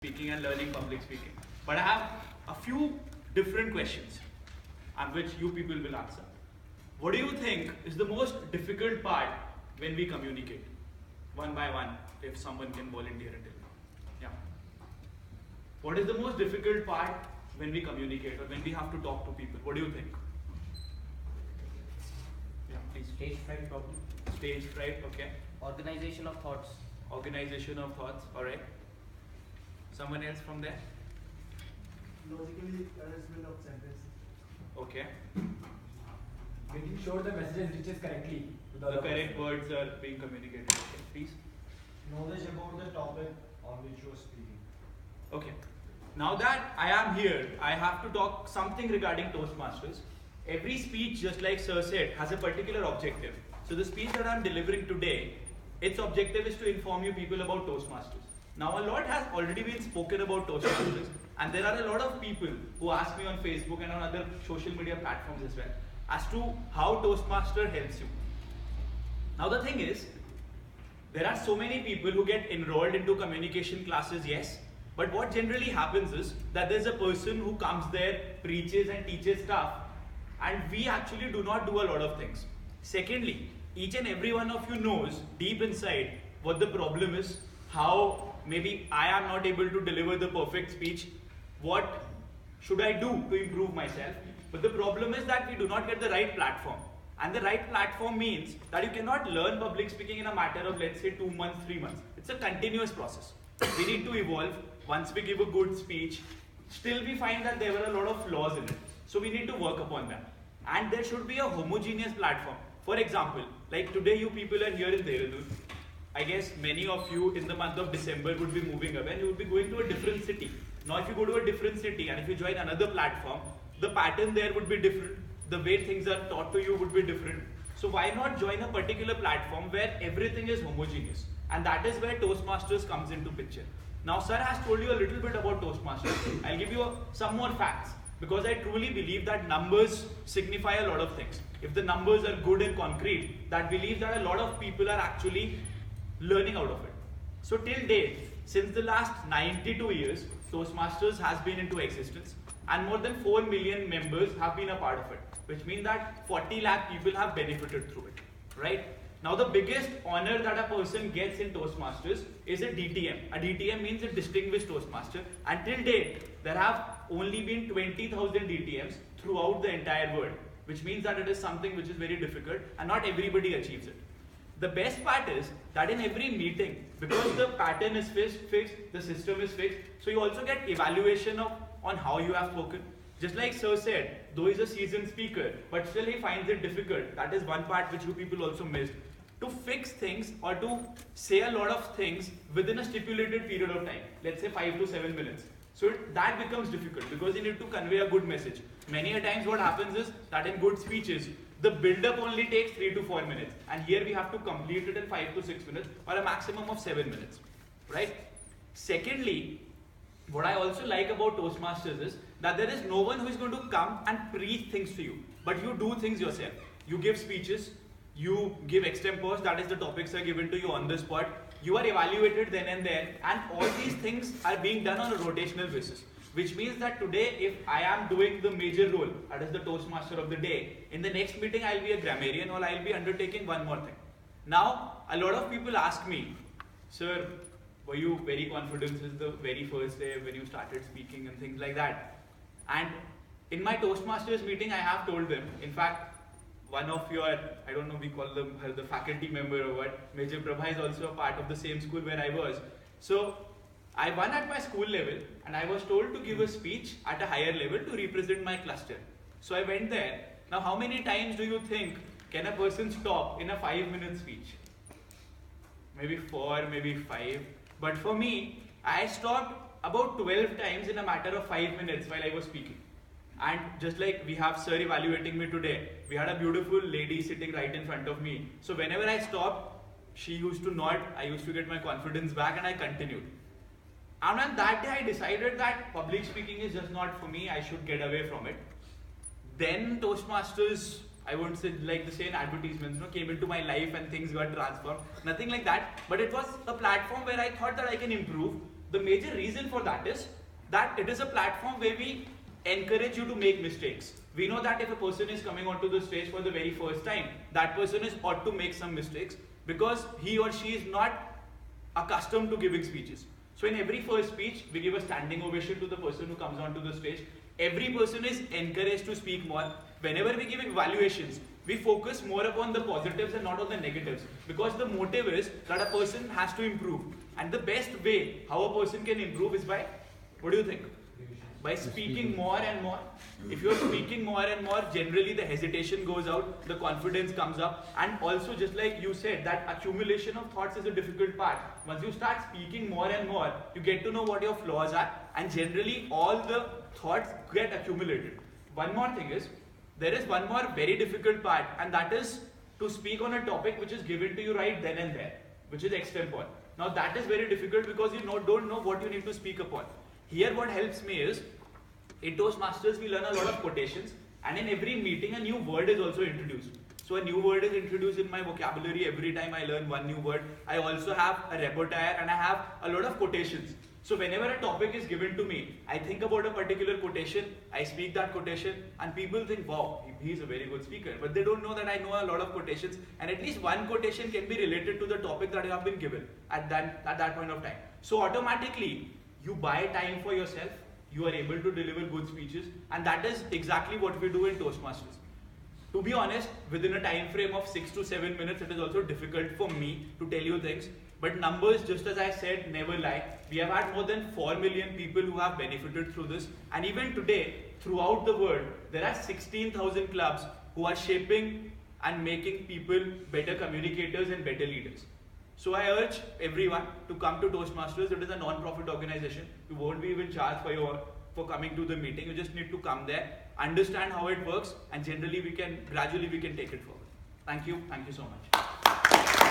speaking and learning public speaking. But I have a few different questions and which you people will answer. What do you think is the most difficult part when we communicate? One by one, if someone can volunteer it. Yeah. What is the most difficult part when we communicate or when we have to talk to people? What do you think? Yeah, please. Stage fright problem. Stage fright, okay. Organization of thoughts. Organization of thoughts, alright. Someone else from there? Logically arrangement of sentences. Okay. Making sure the message reaches correctly to The correct words are being communicated. Okay, please. Knowledge about the topic on which you are speaking. Okay. Now that I am here, I have to talk something regarding Toastmasters. Every speech, just like Sir said, has a particular objective. So the speech that I am delivering today, its objective is to inform you people about Toastmasters. Now a lot has already been spoken about Toastmasters, and there are a lot of people who ask me on Facebook and on other social media platforms as well as to how Toastmaster helps you. Now the thing is, there are so many people who get enrolled into communication classes, yes, but what generally happens is that there's a person who comes there, preaches and teaches stuff, and we actually do not do a lot of things. Secondly, each and every one of you knows deep inside what the problem is, how maybe I am not able to deliver the perfect speech, what should I do to improve myself. But the problem is that we do not get the right platform. And the right platform means that you cannot learn public speaking in a matter of, let's say, 2 months, 3 months. It's a continuous process. We need to evolve. Once we give a good speech, still we find that there were a lot of flaws in it. So we need to work upon them. And there should be a homogeneous platform. For example, like today you people are here in Dehradun. I guess many of you in the month of December would be moving away and you would be going to a different city. Now if you go to a different city and if you join another platform, the pattern there would be different. The way things are taught to you would be different. So why not join a particular platform where everything is homogeneous? And that is where Toastmasters comes into picture. Now sir has told you a little bit about Toastmasters. I'll give you some more facts because I truly believe that numbers signify a lot of things. If the numbers are good and concrete, that believes that a lot of people are actually learning out of it. So till date, since the last 92 years, Toastmasters has been into existence and more than 4 million members have been a part of it, which means that 40 lakh people have benefited through it, right? Now the biggest honor that a person gets in Toastmasters is a DTM. A DTM means a Distinguished Toastmaster, and till date, there have only been 20,000 DTMs throughout the entire world, which means that it is something which is very difficult and not everybody achieves it. The best part is that in every meeting, because the pattern is fixed, the system is fixed, so you also get evaluation on how you have spoken. Just like Sir said, though he's a seasoned speaker, but still he finds it difficult. That is one part which you people also missed. To fix things or to say a lot of things within a stipulated period of time, let's say 5 to 7 minutes. So that becomes difficult because you need to convey a good message. Many a times what happens is that in good speeches, the build-up only takes 3 to 4 minutes, and here we have to complete it in 5 to 6 minutes or a maximum of 7 minutes, right? Secondly, what I also like about Toastmasters is that there is no one who is going to come and preach things to you, but you do things yourself. You give speeches, you give extempores, that is the topics are given to you on the spot, you are evaluated then and there, and all these things are being done on a rotational basis. Which means that today, if I am doing the major role, that is the Toastmaster of the day, in the next meeting I'll be a grammarian or I'll be undertaking one more thing. Now, a lot of people ask me, sir, were you very confident since the very first day when you started speaking and things like that? And in my Toastmasters meeting, I have told them, in fact, one of your, I don't know, we call them her the faculty member or what, Major Prabha is also a part of the same school where I was. So, I won at my school level and I was told to give a speech at a higher level to represent my cluster. So I went there. Now how many times do you think can a person stop in a 5-minute speech? Maybe 4, maybe 5. But for me, I stopped about 12 times in a matter of 5 minutes while I was speaking. And just like we have sir evaluating me today, we had a beautiful lady sitting right in front of me. So whenever I stopped, she used to nod, I used to get my confidence back and I continued. And on that day I decided that public speaking is just not for me, I should get away from it. Then Toastmasters, I won't say like the same advertisements, came into my life and things got transformed. Nothing like that, but it was a platform where I thought that I can improve. The major reason for that is that it is a platform where we encourage you to make mistakes. We know that if a person is coming onto the stage for the very first time, that person is ought to make some mistakes because he or she is not accustomed to giving speeches. So in every first speech, we give a standing ovation to the person who comes onto the stage. Every person is encouraged to speak more. Whenever we give evaluations, we focus more upon the positives and not on the negatives, because the motive is that a person has to improve. And the best way how a person can improve is by, what do you think? By speaking more and more. If you're speaking more and more, generally the hesitation goes out, the confidence comes up, and also just like you said, that accumulation of thoughts is a difficult part. Once you start speaking more and more, you get to know what your flaws are, and generally all the thoughts get accumulated. One more thing is, there is one more very difficult part, and that is to speak on a topic which is given to you right then and there, which is extempore. Now that is very difficult because you don't know what you need to speak upon. Here what helps me is, in Toastmasters we learn a lot of quotations, and in every meeting a new word is also introduced. So a new word is introduced in my vocabulary every time I learn one new word. I also have a repertoire and I have a lot of quotations. So whenever a topic is given to me, I think about a particular quotation, I speak that quotation, and people think, wow, he's a very good speaker. But they don't know that I know a lot of quotations, and at least one quotation can be related to the topic that you have been given at that point of time. So automatically, you buy time for yourself, you are able to deliver good speeches, and that is exactly what we do in Toastmasters. To be honest, within a time frame of 6 to 7 minutes, it is also difficult for me to tell you things. But numbers, just as I said, never lie. We have had more than 4 million people who have benefited through this. And even today, throughout the world, there are 16,000 clubs who are shaping and making people better communicators and better leaders. So I urge everyone to come to Toastmasters. It is a non-profit organization. You won't be even charged for coming to the meeting. You just need to come there, understand how it works, and gradually we can take it forward. Thank you so much.